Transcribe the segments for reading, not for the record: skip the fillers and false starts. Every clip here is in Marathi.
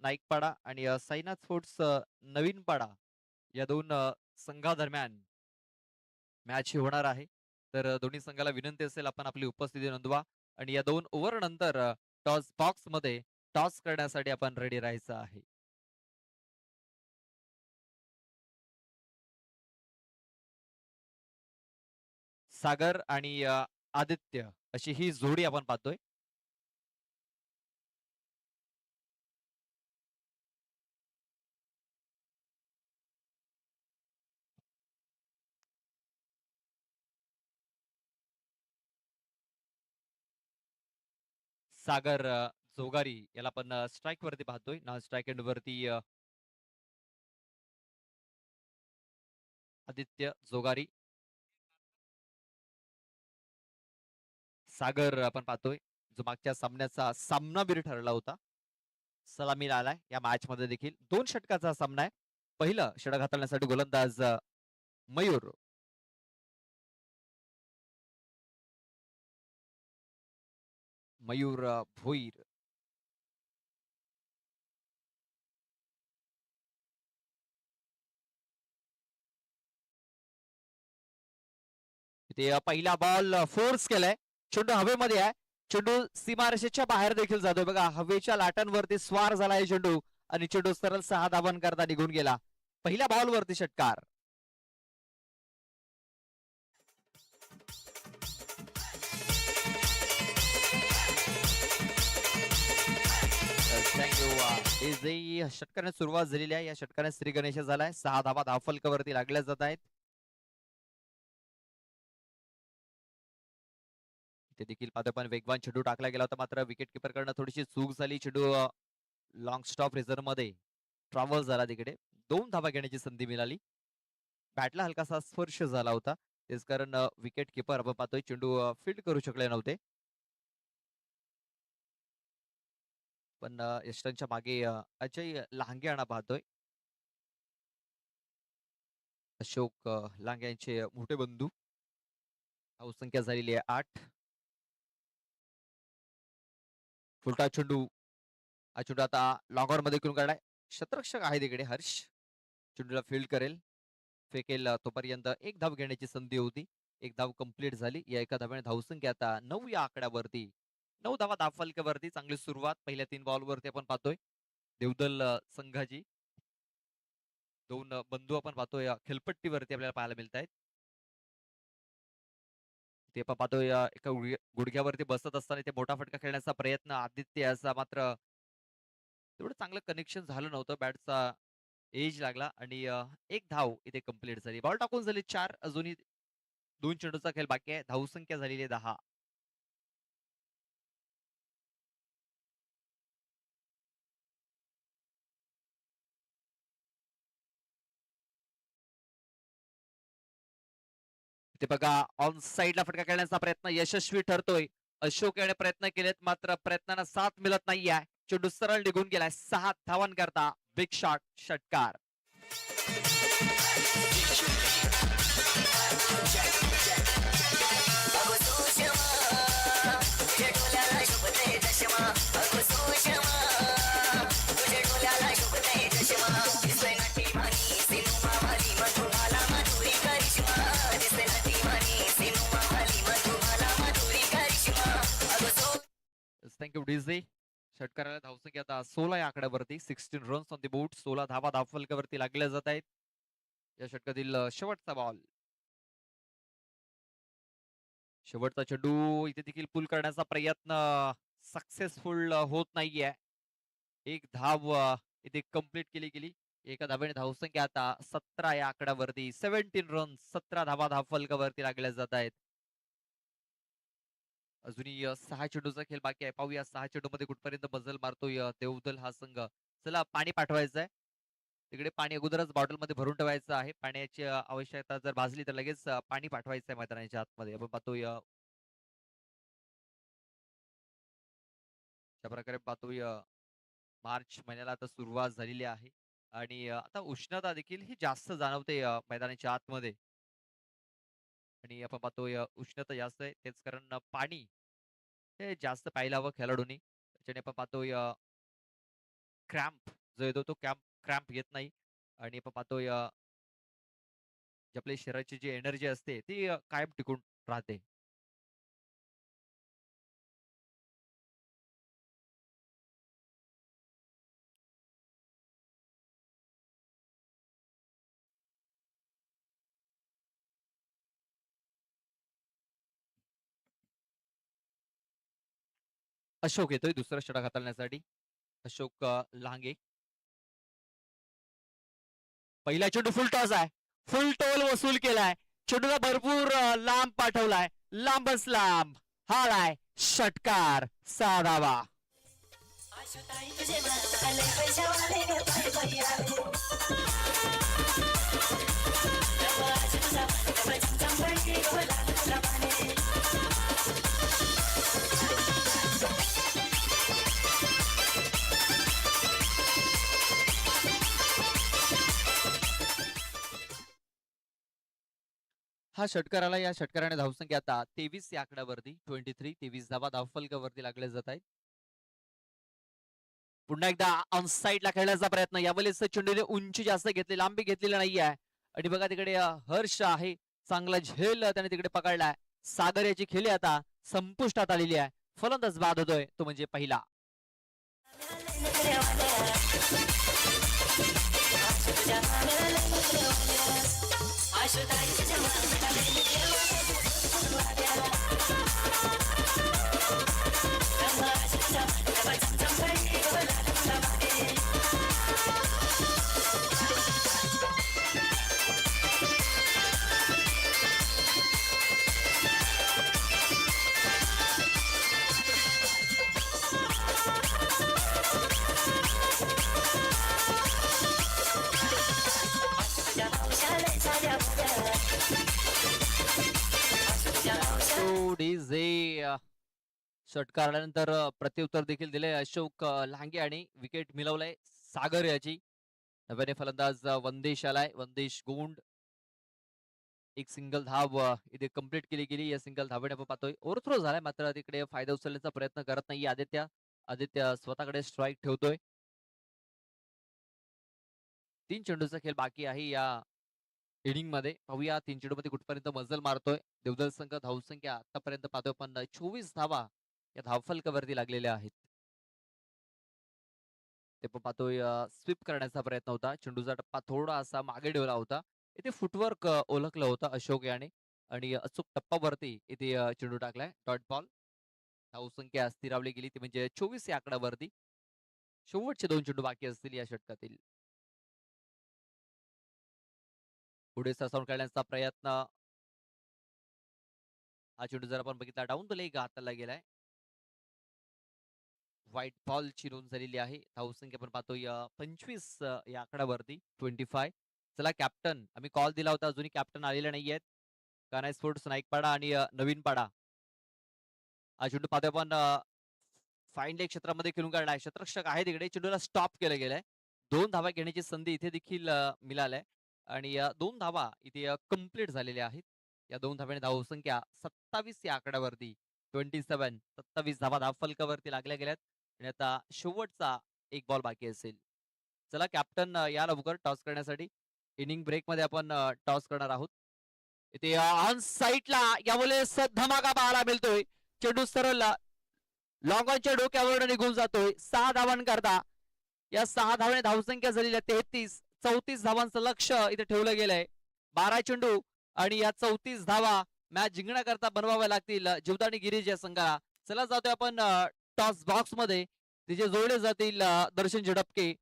नाईकपाडा आणि साईनाथ स्पोर्ट्स नवीनपाडा या दोन संघादरम्यान मॅच ही होणार आहे. तर दोन्ही संघाला विनंती असेल आपण आपली उपस्थिती नोंदवा आणि या 2 ओव्हर नंतर टॉस बॉक्समध्ये टॉस करण्यासाठी आपण रेडी राहायचं आहे. सागर आणि आदित्य अशी ही जोडी आपण पाहतोय. सागर जोगारी याला आपण स्ट्राईक वरती पाहतोय. नॉन स्ट्राईक एंड वरती आदित्य जोगारी. सागर आपण पाहतोय जो मागच्या सामन्याचा सामनावीर ठरला होता. सलामीला आलाय या मॅच मध्ये देखील 2 षटकाचा सामना आहे. पहिलं षटक हाताळण्यासाठी गोलंदाज मयूर. मयूर भोईर. ते पहिला बॉल फोर्स केलाय. चेंडू हवेमध्ये आहे. चेंडू सीमारेषेच्या बाहेर देखील जातोय बघा. हवेच्या लाटांवरती स्वार झालाय चेंडू आणि चेंडू सरळ 6 धावांकरता निघून गेला. पहिल्या बॉलवरती षटकार. थँक्यू. षटकाने सुरुवात झालेली आहे. या षटकाने श्री गणेश झालाय. 6 धावा धावफलकावरती लागल्या जात आहेत. ते देखील पाहतो पण वेगवान चेंडू टाकला गेला होता मात्र विकेट किपर कडनं थोडीशी चूक झाली. चेंडू लॉंग स्टॉप रिझर्व मध्ये ट्रॅव्हल झाला तिकडे. 2 धावा घेण्याची संधी मिळाली. बॅटला हलकासा स्पर्श झाला होता. तेच कारण विकेट किपर आपण पाहतोय चेंडू फील्ड करू शकले नव्हते. पण यष्टनच्या मागे अजय लांगे यांना पाहतोय. अशोक लांगे यांचे मोठे बंधू. धावसंख्या झालेली आहे 8. फुलटा चेंडू. हा चेंडू आता लॉंगर मध्ये करून काढलाय. शतरक्षक आहे तिकडे हर्ष. चेंडूला फील्ड करेल. फेकेल तोपर्यंत एक धाव घेण्याची संधी होती. एक धाव कंप्लीट झाली. या एका धाव्याने धावसंख्या आता 9 या आकड्यावरती. 9 धावा धावफलकावरती चांगली सुरुवात पहिल्या 3 बॉलवरती आपण पाहतोय. देवदल संघाची 2 बंधू आपण पाहतोय खेलपट्टीवरती आपल्याला पाहायला मिळत आहेत. ते आपण पाहतोय एका गुडघ्यावरती बसत असताना ते मोठा फटका खेळण्याचा प्रयत्न आदित्य याचा मात्र तेवढं चांगलं कनेक्शन झालं नव्हतं. बॅटचा एज लागला आणि एक धाव इथे कंप्लीट झाली. बॉल टाकून झाली 4. अजूनही 2 चेंडूचा खेळ बाकी आहे. धावसंख्या झालेली आहे 10. ते बघा ऑन साईडला फटका खेळण्याचा प्रयत्न यशस्वी ठरतोय. अशोक याने प्रयत्न केलेत मात्र प्रयत्नांना साथ मिळत नाहीये. चेंडू सरळ निघून गेलाय. 6 धावांकरता बिग शॉट षटकार. Thank you DJ. षटकाराला धावसंख्या आता 16 या आकड्यावरती. 16 रन्स ऑन द बोर्ड. 16 धावा धावफलकावरती लागल्या जात आहेत. या षटकातील शेवटचा बॉल. शेवटचा चेंडू इथे देखील पुल करण्याचा प्रयत्न सक्सेसफुल होत नाहीये. एक धाव इथे कंप्लीट केली गेली. एका धावेने धावसंख्या आता 17 या आकड्यावरती. 17 रन्स 17 धावा धावफलकावरती लागल्या जात आहेत. अजूनही 6 चेंडूचा खेळ बाकी आहे. पाहूया 6 चेंडू मध्ये कुठपर्यंत मजल मारतोय देवदल हा संघ. चला पाणी पाठवायचंय. तिकडे पाणी अगोदरच बॉटलमध्ये भरून ठेवायचं आहे. पाण्याची आवश्यकता जर भासली तर लगेच पाणी पाठवायचं आहे मैदानाच्या आतमध्ये. आपण पाहतोय अशा प्रकारे पाहतोय मार्च महिन्याला आता सुरुवात झालेली आहे आणि आता उष्णता देखील ही जास्त जाणवते मैदानाच्या आतमध्ये आणि आपण पाहतोय उष्णता जास्त आहे. तेच कारण पाणी हे जास्त प्यायला हवं खेळाडूंनी. त्याच्याने आपण पाहतोय क्रॅम्प जो येतो तो क्रॅम्प येत नाही आणि आपण पाहतोय जी आपली शरीराची जी एनर्जी असते ती कायम टिकून राहते. अशोक येतोय दुसरा षटक हाताळण्यासाठी. अशोक लांगे. पहिला चेंडू फुल टॉस आहे. फुल टोल वसूल केलाय. चेंडूला भरपूर लांब पाठवलाय. लांबच लांब. हालाय षटकार 6 धावा. हा षटकार आला. या षटकाराने धावसंख्या आता 23 या आकड्यावरती 23 23 धावा धावफलकावरती लागले जात आहेत. पुन्हा एकदा ऑन ला खेळण्याचा प्रयत्न. यावेळेस चेंडूने उंची जास्त घेतली, लांबी घेतलेली नाही आहे. आणि बघा तिकडे हर्ष आहे. चांगला झेल त्याने तिकडे पकडलाय. सागर याची खेळी आता संपुष्टात आलेली आहे. फलंदाज बाद होतोय तो म्हणजे पहिला. षटकारानंतर प्रत्युत्तर देखील दिले अशोक लांगे आणि विकेट मिळवलंय सागर याची. नव्याने फलंदाज वंदेश आलाय. वंदेश गोंड. एक सिंगल धाव इथे कंप्लीट केली गेली. या सिंगल धावेने आपण पाहतोय ओव्हरथ्रो झालाय, मात्र तिकडे फायदा उचलण्याचा प्रयत्न करत नाही आदित्य. आदित्य स्वतःकडे स्ट्राईक ठेवतोय. 3 चेंडूचा खेळ बाकी आहे या इनिंग मध्ये. पाहूया 3 चेंडू मध्ये कुठपर्यंत मजल मारतोय देवदल संघ. धावसंख्या आतापर्यंत पाहतोय पण 24 धावा या धावफलकावरती लागलेल्या आहेत. ते पण पाहतोय स्वीप करण्याचा प्रयत्न होता. चेंडूचा टप्पा थोडासा मागे ठेवला होता. इथे फुटवर्क ओळखलं होतं अशोक याने आणि अचूक टप्पावरती इथे चेंडू टाकलाय. Dot ball. धावसंख्या स्थिरावली गेली ती म्हणजे 24 या आकड्यावरती. शेवटचे 2 चेंडू बाकी असतील या षटकातील. पुढे सरसावून खेळण्याचा प्रयत्न. हा चेंडू जर आपण बघितला डाऊन द लेग हाताला गेलाय. व्हाईट बॉल ची नोंद झालेली आहे. धावसंख्या आपण पाहतोय 25 या आकड्यावरती 25. चला कॅप्टन, आम्ही कॉल दिला होता, अजूनही कॅप्टन आलेले नाहीयेत. कानाय स्पोर्ट्स नाईकपाडा आणि नवीन पाडा. हा चेंडू पाहतोय आपण फाईन लेग क्षेत्रामध्ये खेळून काढलाय. क्षेत्ररक्षक आहे तिकडे. चेंडूला स्टॉप केलं गेलंय. 2 धावा घेण्याची संधी इथे देखील मिळाल्या आणि 2 धावा इथे कंप्लीट झालेल्या आहेत. या 2 धाव्याने धावसंख्या 27 या आकड्यावरती 27 27 धावा धावफलकावरती लागल्या गेल्यात आणि आता शेवटचा एक बॉल बाकी असेल. चला कॅप्टन या लवकर टॉस करण्यासाठी. इनिंग ब्रेक मध्ये आपण टॉस करणार आहोत. इथे ऑन साईडला यावेळेस धमाका पाहायला मिळतोय. चेंडू सरळ लॉंगॉनच्या डोक्यावर निघून जातोय. 6 धावांकरता. या 6 धावाने धावसंख्या झालेली आहे 33. 34 धावांचं लक्ष इथे ठेवलं गेलंय. 12 चेंडू आणि या 34 धावा मॅच जिंकण्याकरता बनवाव्या लागतील जीवदानी गिरीज या संघाला. चला जातोय आपण टॉस बॉक्स मध्ये. तिचे जोडले जातील दर्शन झडपके.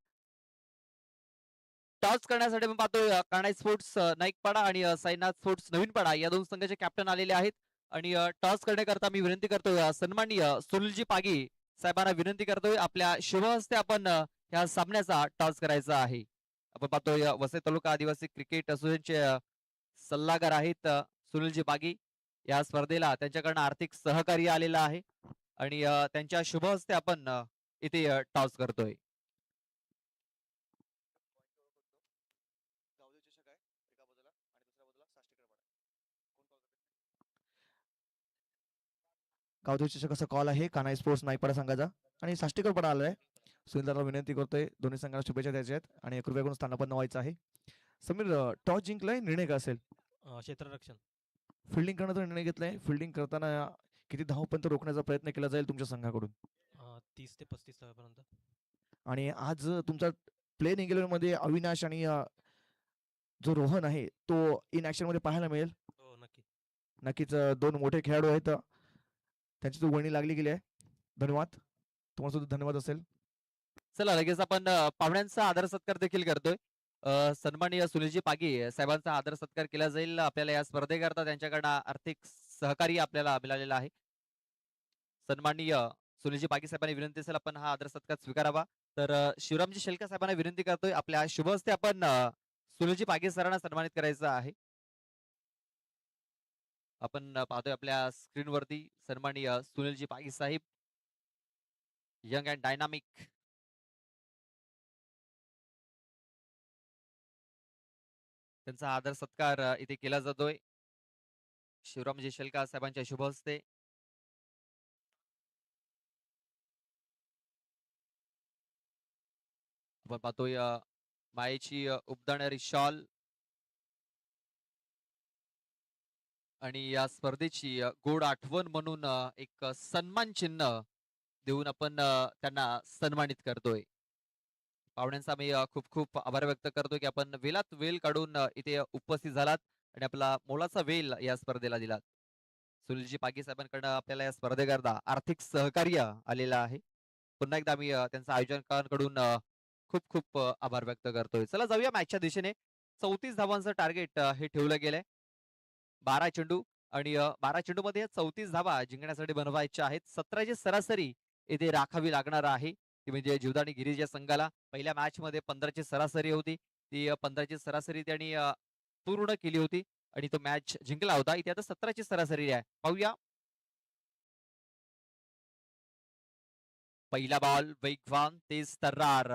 टॉस करण्यासाठी आपण पाहतोय कानाई स्पोर्ट्स नाईकपाडा आणि साईनाथ स्पोर्ट्स नवीनपाडा या 2 संघाचे कॅप्टन आलेले आहेत. आणि टॉस करण्याकरता मी विनंती करतोय सन्माननीय सुनीलजी पागी साहेबांना विनंती करतोय आपल्या शुभहस्ते आपण या सामन्याचा टॉस करायचा आहे. आपण पाहतोय वसई तालुका आदिवासी क्रिकेट असोसिएशनचे सल्लागार आहेत सुनीलजी पागी. या स्पर्धेला त्यांच्याकडनं आर्थिक सहकार्य आलेलं आहे आणि त्यांच्या शुभहस्ते आपण इथे टॉस करतोय. गावदेवी चषकाचा कॉल आहे कानाई स्पोर्ट्स नाईकपाडा संघाचा आणि साष्टीकर पण आलाय. सुनील दादा विनंती करतोय दोन्ही संघाला शुभेच्छा द्यायच्या आहेत आणि कृपया करून स्थानापन्न व्हायचं आहे. समीर, टॉस जिंकलाय, निर्णय काय असेल? क्षेत्ररक्षण. फिल्डिंग करण्याचा निर्णय घेतलाय. फिल्डिंग करताना किती धावपंत रोखण्याचा प्रयत्न केला जाईल तुमच्या संघाकडून? 30 ते 35 धावेपर्यंत. आणि आज तुमचा प्लेइंग 11 मध्ये अविनाश आणि जो रोहन आहे तो इन ऍक्शन मध्ये पाहायला मिळेल. हो, नक्की. नक्कीच दोन मोठे खेळाडू आहेत, त्यांची तो वणी लागली गेली आहे. धन्यवाद, तुम्हाला सुद्धा धन्यवाद असेल. चला लगेच आपण पाहुण्यांचा आदर सत्कार देखील करतोय. सन्माननीय सुनीलजी पागी साहेबांचा आदर सत्कार केला जाईल. आपल्याला या स्पर्धेकरता त्यांच्याकडनं आर्थिक सहकार्य आपल्याला मिळालेलं आहे. सन्माननीय सुनीलजी पागी साहेबांनी विनंती असेल आपण हा आदर सत्कार स्वीकारावा. तर शिवरामजी शेलकर साहेबांना विनंती करतोय आपल्या शुभ हस्ते आपण सुनीलजी पागी सरांना सन्मानित करायचं आहे. आपण पाहतोय आपल्या स्क्रीनवरती सन्माननीय सुनीलजी पागी साहेब, यंग अँड डायनामिक. त्यांचा आदर सत्कार इथे केला जातोय शिवरामजी शेलकर साहेबांच्या शुभ हस्ते. आपण पाहतोय मायेची उबदाणारी शॉल आणि या स्पर्धेची गोड आठवण म्हणून एक सन्मान चिन्ह देऊन आपण त्यांना सन्मानित करतोय. पाहुण्यांचा मी खूप खूप आभार व्यक्त करतो की आपण वेळात वेळ काढून इथे उपस्थित झालात आणि आपला मोलाचा वेळ या स्पर्धेला दिलात. सुनीलजी पागी साहेबांकडनं आपल्याला या स्पर्धेकरता आर्थिक सहकार्य आलेलं आहे. पुन्हा एकदा मी त्यांच्या आयोजकांकडून खूप खूप आभार व्यक्त करतोय. चला जाऊया मॅचच्या दिशेने. 34 धावांचं टार्गेट हे ठेवलं गेलंय. 12 चेंडू आणि 12 चेंडू मध्ये 34 धावा जिंकण्यासाठी बनवायच्या आहेत. 17ची सरासरी इथे राखावी लागणार आहे. ती म्हणजे जीवदानी गिरीज या संघाला पहिल्या मॅच मध्ये 15ची सरासरी होती. ती 15ची सरासरी त्यांनी पूर्ण केली होती आणि तो मॅच जिंकला होता. इथे आता 17ची सरासरी आहे. पाहूया. पहिला बॉल वेगवान तेज तर्रार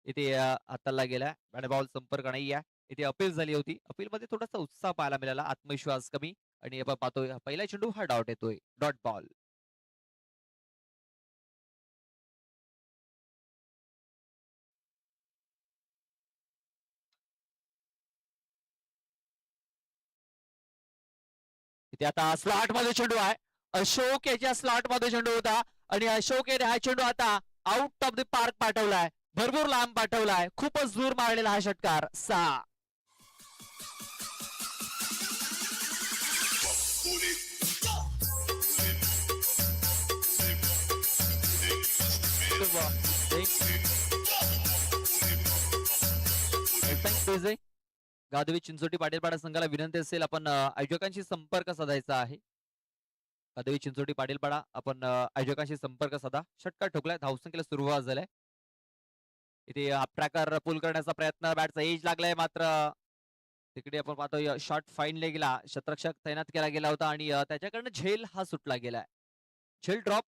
इथे हाताला गेलाय. आणि बॉल संपर्क नाही आहे. इथे अपील झाली होती. अपील मध्ये थोडासा उत्साह पाहायला मिळाला, आत्मविश्वास कमी. आणि आपण पाहतोय पहिला चेंडू हा डॉट येतोय, डॉट बॉल. इथे आता स्लॉट मध्ये चेंडू आहे. अशोक याच्या स्लॉट मध्ये चेंडू होता आणि अशोक याने हा चेंडू आता आउट ऑफ द पार्क पाठवलाय. भरपूर लांब पाठवलाय. खूपच दूर मारलेला हा षटकार. 6. गादवी चिंचोटी पाटीलपाडा संघाला विनंती असेल आपण आयोजकांशी संपर्क साधायचा आहे. गादवी चिंचोटी पाटीलपाडा आपण आयोजकांशी संपर्क साधा. षटकार ठोकलाय. धावसंख्येला सुरुवात झालाय. इथे हाफ ट्रॅकर पुल करण्याचा प्रयत्न, बॅटचा एज लागलाय मात्र तिकडे आपण पाहतोय शॉट फाईन गेला. शतरक्षक तैनात केला गेला होता आणि त्याच्याकडनं झेल हा सुटला गेलाय. झेल ड्रॉप.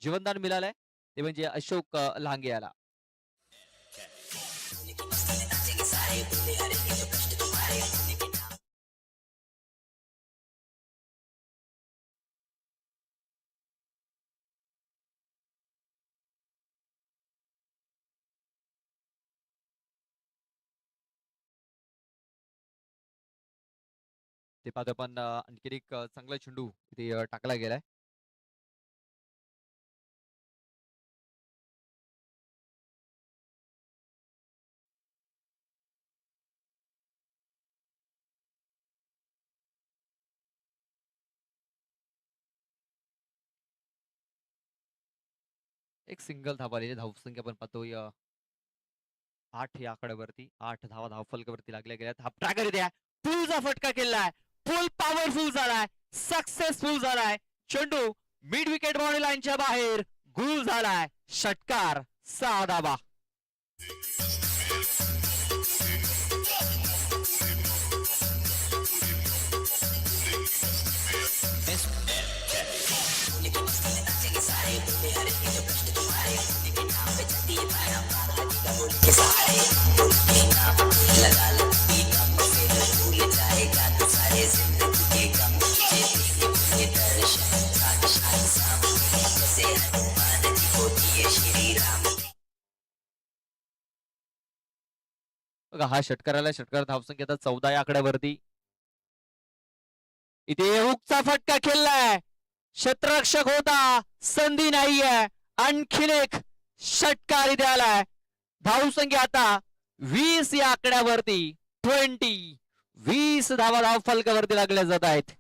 जीवनदान मिळालंय ते म्हणजे अशोक लांगे याला. ते पाहतो आपण आणखी एक चांगला चेंडू इथे टाकला गेलाय. एक सिंगल धावा आलेली. धावसंख्या आपण पाहतोय 8 या आकड्यावरती. 8 धावा धावफलकावरती लागल्या गेल्यात. हा ट्रॅकर द्या. फुलचा फटका केलाय. फुल पॉवरफुल झालाय. सक्सेसफुल झालाय. चेंडू मिड विकेट बाउंड्री लाईनच्या बाहेर गुल झालाय. षटकार. 6 धावा. बघा हा षटकाराला षटकार धावसंख्या आता 14 या आकड्यावरती. इथे हुकचा फटका खेळलाय, क्षेत्ररक्षक होता, संधी नाहीये, आणखीन एक षटकार इथे आलाय. धावसंख्या आता 20 या आकड्यावरती. 20 धावा धाव फलकावरती लागल्या जात आहेत.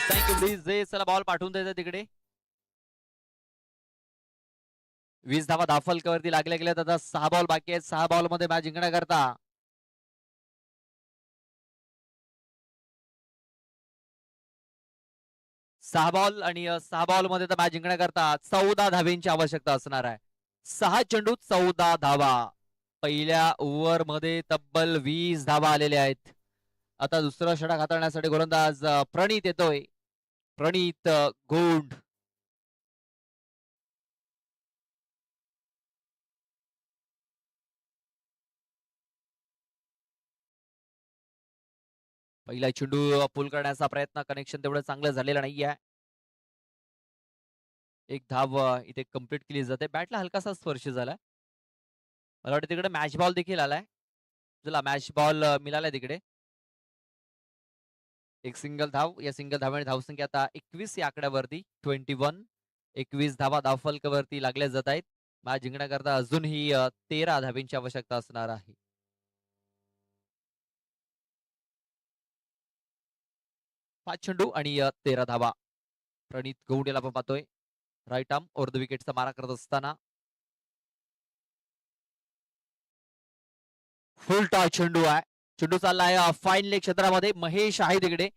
थँक्यू प्लीज जे चला बॉल पाठवून द्यायचा तिकडे. 20 धावा धावफलकावरती लागल्या गेल्यात. आता 6 बॉल बाकी आहेत. 6 बॉल मध्ये मॅच जिंकण्याकरता 6 बॉल आणि 6 बॉल मध्ये तर मॅच जिंकण्याकरता 14 धावेंची आवश्यकता असणार आहे. 6 चेंडूत 14 धावा. पहिल्या ओव्हर मध्ये तब्बल 20 धावा आलेल्या आहेत. आता दुसरा षटक हाताळण्यासाठी गोलंदाज प्रणित येतोय. प्रणित गोंड. पहिला चेंडू पुल करण्याचा प्रयत्न, कनेक्शन तेवढं चांगलं झालेलं नाहीये. एक धाव इथे कंप्लीट केली जाते. बॅटला हलकासा स्पर्श झाला. मला वाटतं तिकडे मॅच बॉल देखील आलाय. चला मॅच बॉल मिळालाय तिकडे. एक सिंगल धाव. या सिंगल धावाने धावसंख्या आता 21 या आकड्यावरती. 21. 21 धावा धावफलकावरती लागल्या जात आहेत. मॅच जिंकण्याकरता अजूनही 13 धावेंची आवश्यकता असणार आहे. 5 चेंडू आणि 13 धावा. प्रणित गौड याला आपण पाहतोय. राईट आर्म ओव्हर द विकेटचा मारा करत असताना फुल टॉस चेंडू आहे. चेंडू चाललाय फाईन लेग क्षेत्रामध्ये. महेश आहे तिकडे.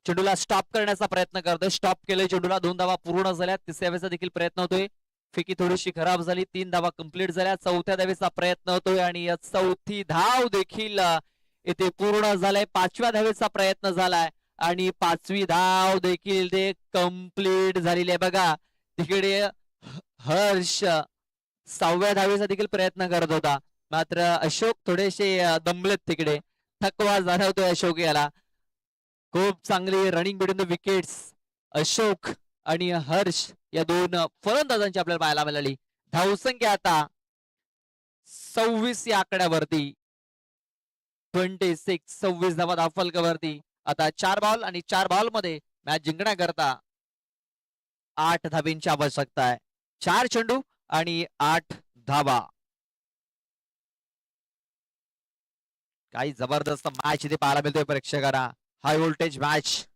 चेंडूला स्टॉप करण्याचा प्रयत्न करतोय. स्टॉप केले चेंडूला. 2 धावा पूर्ण झाल्या. तिसऱ्या धावेचा देखील प्रयत्न होतोय. फिकी थोडीशी खराब झाली. 3 धावा कंप्लीट झाल्या. चौथ्या धावेचा प्रयत्न होतोय आणि चौथी धाव देखील इथे पूर्ण झालाय. 5व्या धावेचा प्रयत्न झालाय आणि 5वी धाव देखील ते कंप्लीट झालेली आहे. बघा तिकडे हर्ष 6व्या धावेचा देखील प्रयत्न करत होता. मात्र अशोक थोडेसे दमलेत तिकडे. थकवा जाणवतोय अशोक याला. खूप चांगली running between the wickets Ashok आणि हर्ष या दोन फलंदाजांची आपल्याला पाहायला मिळाली. धावसंख्या आता 26 या आकड्यावरती. 26 धावा धावफलकावरती. आता 4 बॉल आणि 4 बॉल मध्ये मॅच जिंकण्याकरता 8 धावेंची आवश्यकता आहे. 4 चेंडू आणि 8 धावा. काही जबरदस्त मॅच इथे पाहायला मिळतोय प्रेक्षकांना. High voltage match.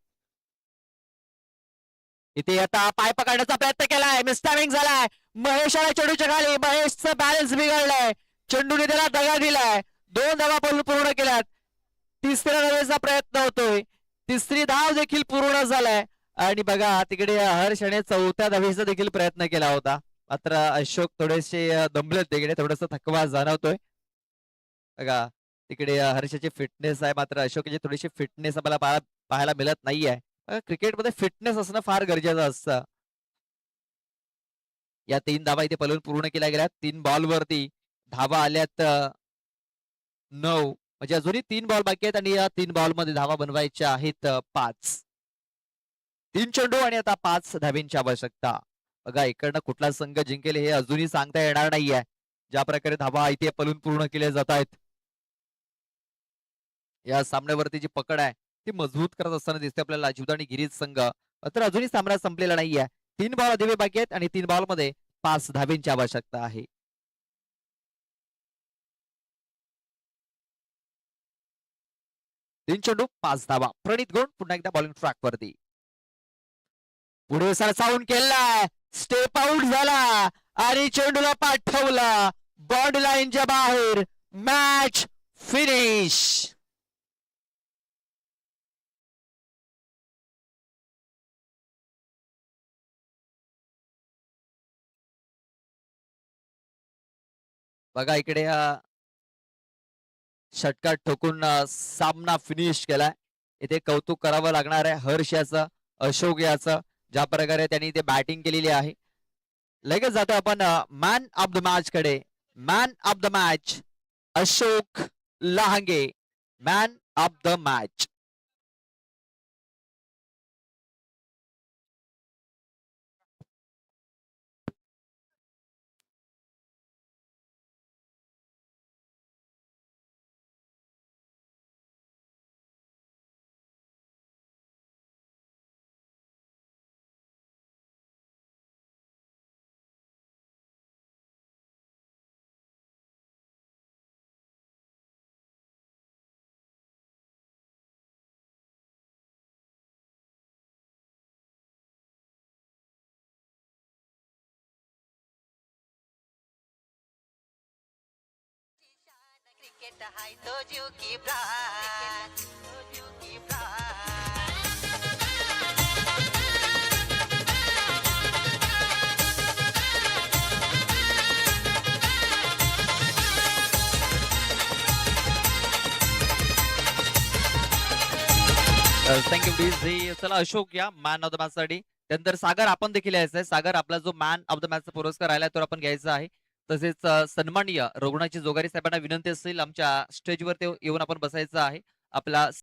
इथे आता पाय पकडण्याचा प्रयत्न केलाय. मिसटायमिंग झालाय. महेशाला चेंडूच्या खाली. महेशचं बॅलन्स बिघडलाय. चेंडूने त्याला दगा दिलाय. 2 धावा पूर्ण केल्यात. तिसऱ्या धावेचा प्रयत्न होतोय. तिसरी धाव देखील पूर्ण झालाय आणि बघा तिकडे हर्षने 4थ्या धावेचा देखील प्रयत्न केला होता. मात्र अशोक थोडेसे दमलेत तिकडे. थोडासा थकवा जाणवतोय. बघा तिकडे हर्षची फिटनेस आहे. मात्र अशोकची थोडीशी फिटनेस आपल्याला पाहायला मिळत नाहीये. क्रिकेटमध्ये फिटनेस असणं फार गरजेचं असतं. या 3 धावा इथे पलून पूर्ण केल्या गेल्या. 3 बॉल वरती धावा आल्यात 9. म्हणजे अजूनही 3 बॉल बाकी आहेत आणि या 3 बॉल मध्ये धावा बनवायच्या आहेत 5. 3 चेंडू आणि आता 5 धावेंची आवश्यकता. बघा इकडनं कुठला संघ जिंकेल हे अजूनही सांगता येणार नाहीये. ज्या प्रकारे धावा इथे पलून पूर्ण केल्या जात आहेत. या सामन्यावरती जी पकड आहे ती मजबूत करत असताना दिसते आपल्याला जीवदानी गिरीज संघ. मात्र अजूनही सामना संपलेला नाहीये. 3 बॉल अधिवे बाकी आहेत आणि 3 बॉल मध्ये 5 धावेंची आवश्यकता आहे. 3 चेंडू 5 धावा. प्रणित गोंड पुन्हा एकदा बॉलिंग ट्रॅक वरती. पुढे सरसावून केलाय. स्टेप आउट झाला आणि चेंडूला पाठवला बॉर्ड लाईनच्या बाहेर. Match finish. बघा इकडे षटकार ठोकून सामना फिनिश केलाय. इथे कौतुक करावं लागणार आहे हर्ष याचं, अशोक याचं, ज्या प्रकारे त्यांनी ते बॅटिंग केलेली आहे. लगेच जातो आपण मॅन ऑफ द मॅच कडे. Man of the match Ashok Lahange, man of the match. Cricket हाय तो जीव की प्राण, तो जीव की प्राण. Thank you DG. चला अशोक या मॅन ऑफ द मॅच साठी. त्यानंतर सागर आपण देखील यायचं आहे. सागर आपला जो मॅन ऑफ द मॅचचा पुरस्कार राहिला तो आपण घ्यायचा आहे. तसेच सन्माननीय रघुनाथजी जोगारी साहेबांना विनंती असेल आमच्या स्टेजवर ते येऊन आपण बसायचं आहे. आपला